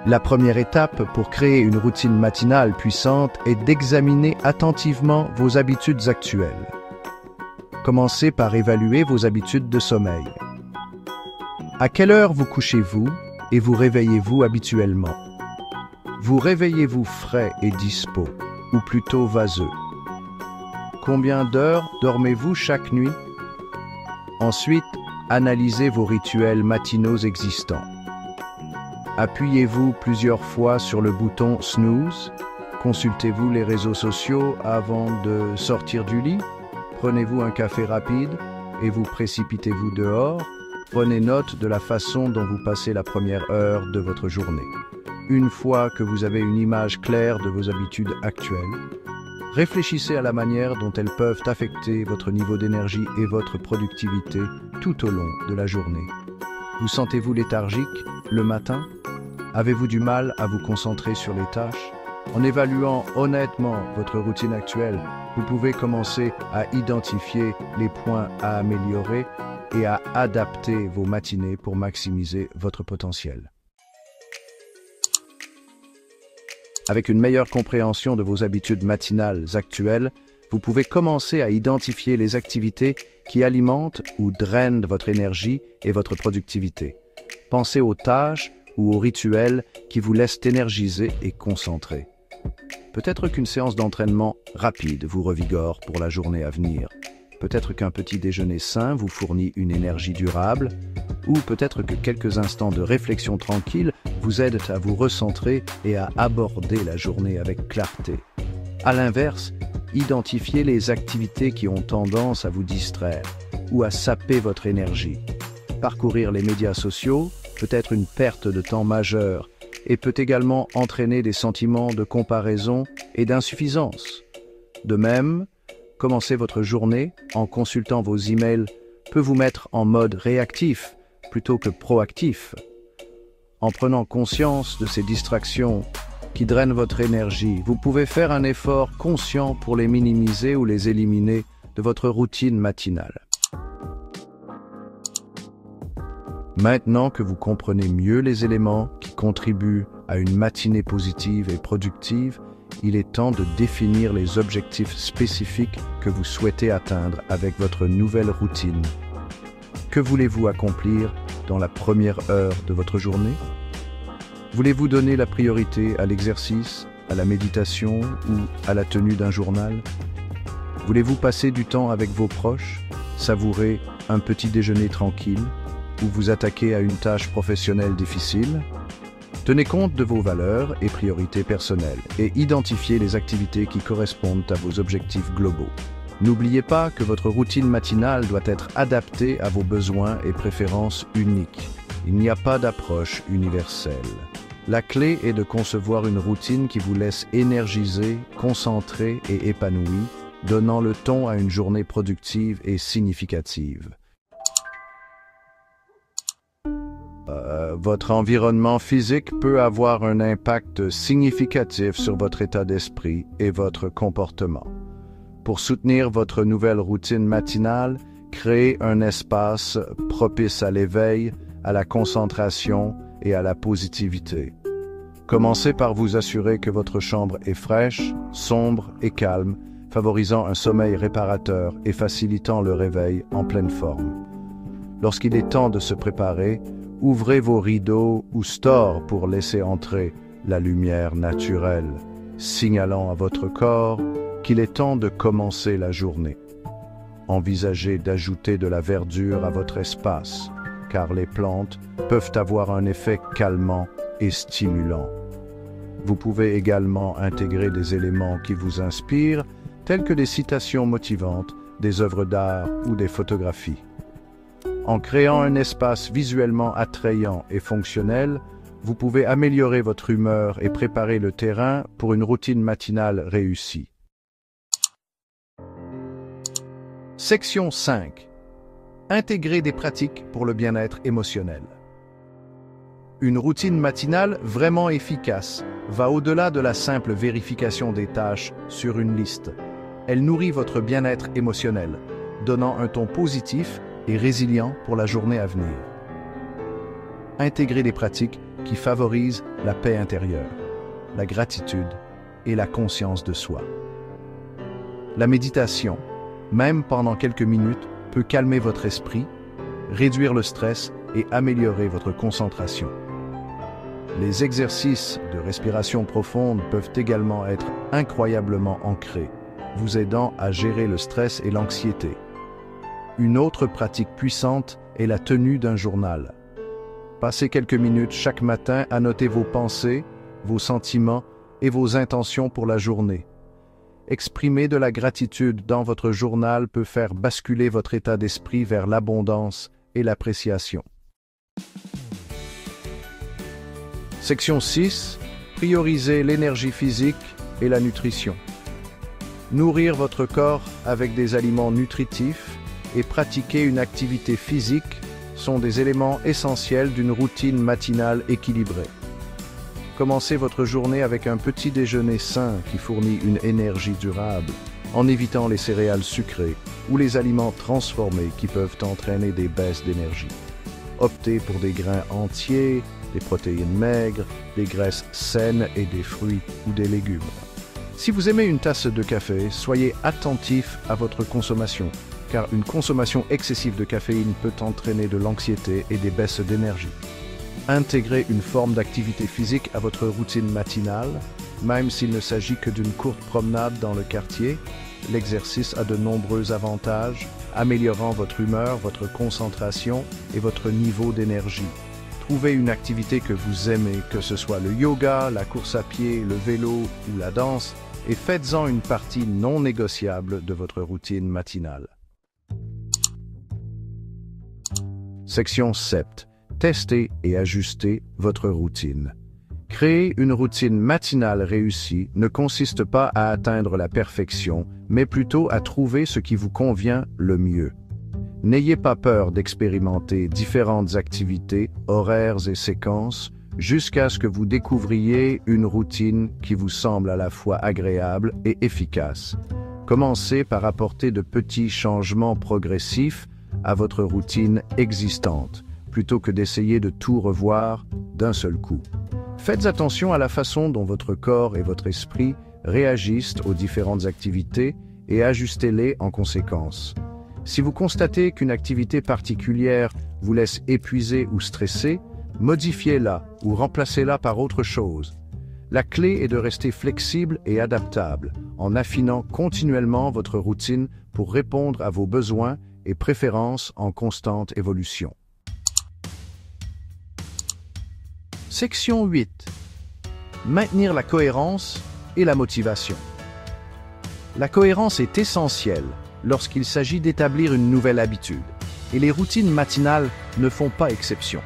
La première étape pour créer une routine matinale puissante est d'examiner attentivement vos habitudes actuelles. Commencez par évaluer vos habitudes de sommeil. À quelle heure vous couchez-vous et vous réveillez-vous habituellement? Vous réveillez-vous frais et dispos, ou plutôt vaseux? Combien d'heures dormez-vous chaque nuit? Ensuite, analysez vos rituels matinaux existants. Appuyez-vous plusieurs fois sur le bouton snooze? Consultez-vous les réseaux sociaux avant de sortir du lit? Prenez-vous un café rapide et vous précipitez-vous dehors? Prenez note de la façon dont vous passez la première heure de votre journée. Une fois que vous avez une image claire de vos habitudes actuelles, réfléchissez à la manière dont elles peuvent affecter votre niveau d'énergie et votre productivité tout au long de la journée. Vous sentez-vous léthargique le matin? Avez-vous du mal à vous concentrer sur les tâches? En évaluant honnêtement votre routine actuelle, vous pouvez commencer à identifier les points à améliorer et à adapter vos matinées pour maximiser votre potentiel. Avec une meilleure compréhension de vos habitudes matinales actuelles, vous pouvez commencer à identifier les activités qui alimentent ou drainent votre énergie et votre productivité. Pensez aux tâches ou aux rituels qui vous laissent énergisé et concentré. Peut-être qu'une séance d'entraînement rapide vous revigore pour la journée à venir. Peut-être qu'un petit déjeuner sain vous fournit une énergie durable, ou peut-être que quelques instants de réflexion tranquille vous aident à vous recentrer et à aborder la journée avec clarté. À l'inverse, identifiez les activités qui ont tendance à vous distraire ou à saper votre énergie. Parcourir les médias sociaux peut être une perte de temps majeure et peut également entraîner des sentiments de comparaison et d'insuffisance. De même, commencer votre journée en consultant vos emails peut vous mettre en mode réactif plutôt que proactif. En prenant conscience de ces distractions qui drainent votre énergie, vous pouvez faire un effort conscient pour les minimiser ou les éliminer de votre routine matinale. Maintenant que vous comprenez mieux les éléments qui contribuent à une matinée positive et productive, il est temps de définir les objectifs spécifiques que vous souhaitez atteindre avec votre nouvelle routine. Que voulez-vous accomplir dans la première heure de votre journée? Voulez-vous donner la priorité à l'exercice, à la méditation ou à la tenue d'un journal? Voulez-vous passer du temps avec vos proches, savourer un petit déjeuner tranquille ou vous attaquer à une tâche professionnelle difficile? Tenez compte de vos valeurs et priorités personnelles et identifiez les activités qui correspondent à vos objectifs globaux. N'oubliez pas que votre routine matinale doit être adaptée à vos besoins et préférences uniques. Il n'y a pas d'approche universelle. La clé est de concevoir une routine qui vous laisse énergisé, concentré et épanoui, donnant le ton à une journée productive et significative. Votre environnement physique peut avoir un impact significatif sur votre état d'esprit et votre comportement. Pour soutenir votre nouvelle routine matinale, créez un espace propice à l'éveil, à la concentration et à la positivité. Commencez par vous assurer que votre chambre est fraîche, sombre et calme, favorisant un sommeil réparateur et facilitant le réveil en pleine forme. Lorsqu'il est temps de se préparer, ouvrez vos rideaux ou stores pour laisser entrer la lumière naturelle, signalant à votre corps qu'il est temps de commencer la journée. Envisagez d'ajouter de la verdure à votre espace, car les plantes peuvent avoir un effet calmant et stimulant. Vous pouvez également intégrer des éléments qui vous inspirent, tels que des citations motivantes, des œuvres d'art ou des photographies. En créant un espace visuellement attrayant et fonctionnel, vous pouvez améliorer votre humeur et préparer le terrain pour une routine matinale réussie. Section 5. Intégrer des pratiques pour le bien-être émotionnel. Une routine matinale vraiment efficace va au-delà de la simple vérification des tâches sur une liste. Elle nourrit votre bien-être émotionnel, donnant un ton positif et résilient pour la journée à venir. Intégrer des pratiques qui favorisent la paix intérieure, la gratitude et la conscience de soi. La méditation, même pendant quelques minutes, peut calmer votre esprit, réduire le stress et améliorer votre concentration. Les exercices de respiration profonde peuvent également être incroyablement ancrés, vous aidant à gérer le stress et l'anxiété. Une autre pratique puissante est la tenue d'un journal. Passez quelques minutes chaque matin à noter vos pensées, vos sentiments et vos intentions pour la journée. Exprimer de la gratitude dans votre journal peut faire basculer votre état d'esprit vers l'abondance et l'appréciation. Section 6. Priorisez l'énergie physique et la nutrition. Nourrir votre corps avec des aliments nutritifs et pratiquer une activité physique sont des éléments essentiels d'une routine matinale équilibrée. Commencez votre journée avec un petit déjeuner sain qui fournit une énergie durable, en évitant les céréales sucrées ou les aliments transformés qui peuvent entraîner des baisses d'énergie. Optez pour des grains entiers, des protéines maigres, des graisses saines et des fruits ou des légumes. Si vous aimez une tasse de café, soyez attentif à votre consommation, car une consommation excessive de caféine peut entraîner de l'anxiété et des baisses d'énergie. Intégrez une forme d'activité physique à votre routine matinale, même s'il ne s'agit que d'une courte promenade dans le quartier. L'exercice a de nombreux avantages, améliorant votre humeur, votre concentration et votre niveau d'énergie. Trouvez une activité que vous aimez, que ce soit le yoga, la course à pied, le vélo ou la danse, et faites-en une partie non négociable de votre routine matinale. Section 7. Testez et ajustez votre routine. Créer une routine matinale réussie ne consiste pas à atteindre la perfection, mais plutôt à trouver ce qui vous convient le mieux. N'ayez pas peur d'expérimenter différentes activités, horaires et séquences, jusqu'à ce que vous découvriez une routine qui vous semble à la fois agréable et efficace. Commencez par apporter de petits changements progressifs à votre routine existante, plutôt que d'essayer de tout revoir d'un seul coup. Faites attention à la façon dont votre corps et votre esprit réagissent aux différentes activités et ajustez-les en conséquence. Si vous constatez qu'une activité particulière vous laisse épuisé ou stressé, modifiez-la ou remplacez-la par autre chose. La clé est de rester flexible et adaptable, en affinant continuellement votre routine pour répondre à vos besoins et préférences en constante évolution. Section 8. Maintenir la cohérence et la motivation. La cohérence est essentielle lorsqu'il s'agit d'établir une nouvelle habitude, et les routines matinales ne font pas exception.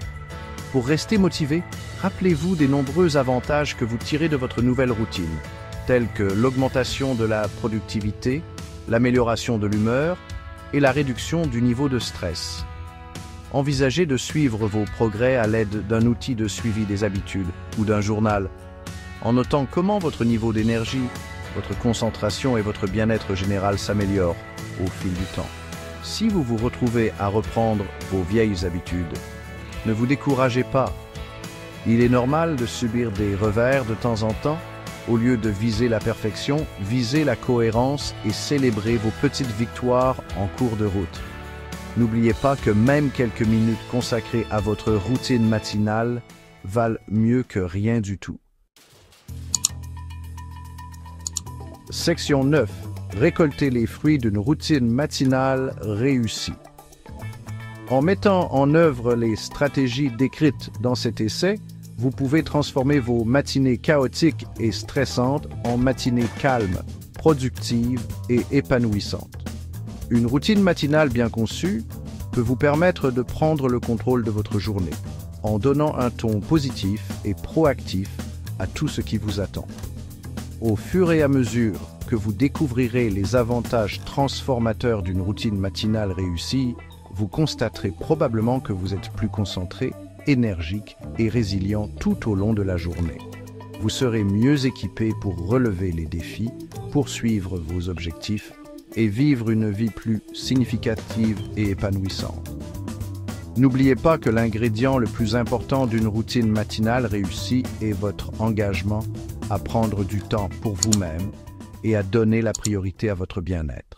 Pour rester motivé, rappelez-vous des nombreux avantages que vous tirez de votre nouvelle routine, tels que l'augmentation de la productivité, l'amélioration de l'humeur et la réduction du niveau de stress. Envisagez de suivre vos progrès à l'aide d'un outil de suivi des habitudes ou d'un journal, en notant comment votre niveau d'énergie, votre concentration et votre bien-être général s'améliorent au fil du temps. Si vous vous retrouvez à reprendre vos vieilles habitudes, ne vous découragez pas. Il est normal de subir des revers de temps en temps. Au lieu de viser la perfection, visez la cohérence et célébrez vos petites victoires en cours de route. N'oubliez pas que même quelques minutes consacrées à votre routine matinale valent mieux que rien du tout. Section 9. Récoltez les fruits d'une routine matinale réussie. En mettant en œuvre les stratégies décrites dans cet essai, vous pouvez transformer vos matinées chaotiques et stressantes en matinées calmes, productives et épanouissantes. Une routine matinale bien conçue peut vous permettre de prendre le contrôle de votre journée, en donnant un ton positif et proactif à tout ce qui vous attend. Au fur et à mesure que vous découvrirez les avantages transformateurs d'une routine matinale réussie, vous constaterez probablement que vous êtes plus concentré, énergique et résilient tout au long de la journée. Vous serez mieux équipé pour relever les défis, poursuivre vos objectifs et vivre une vie plus significative et épanouissante. N'oubliez pas que l'ingrédient le plus important d'une routine matinale réussie est votre engagement à prendre du temps pour vous-même et à donner la priorité à votre bien-être.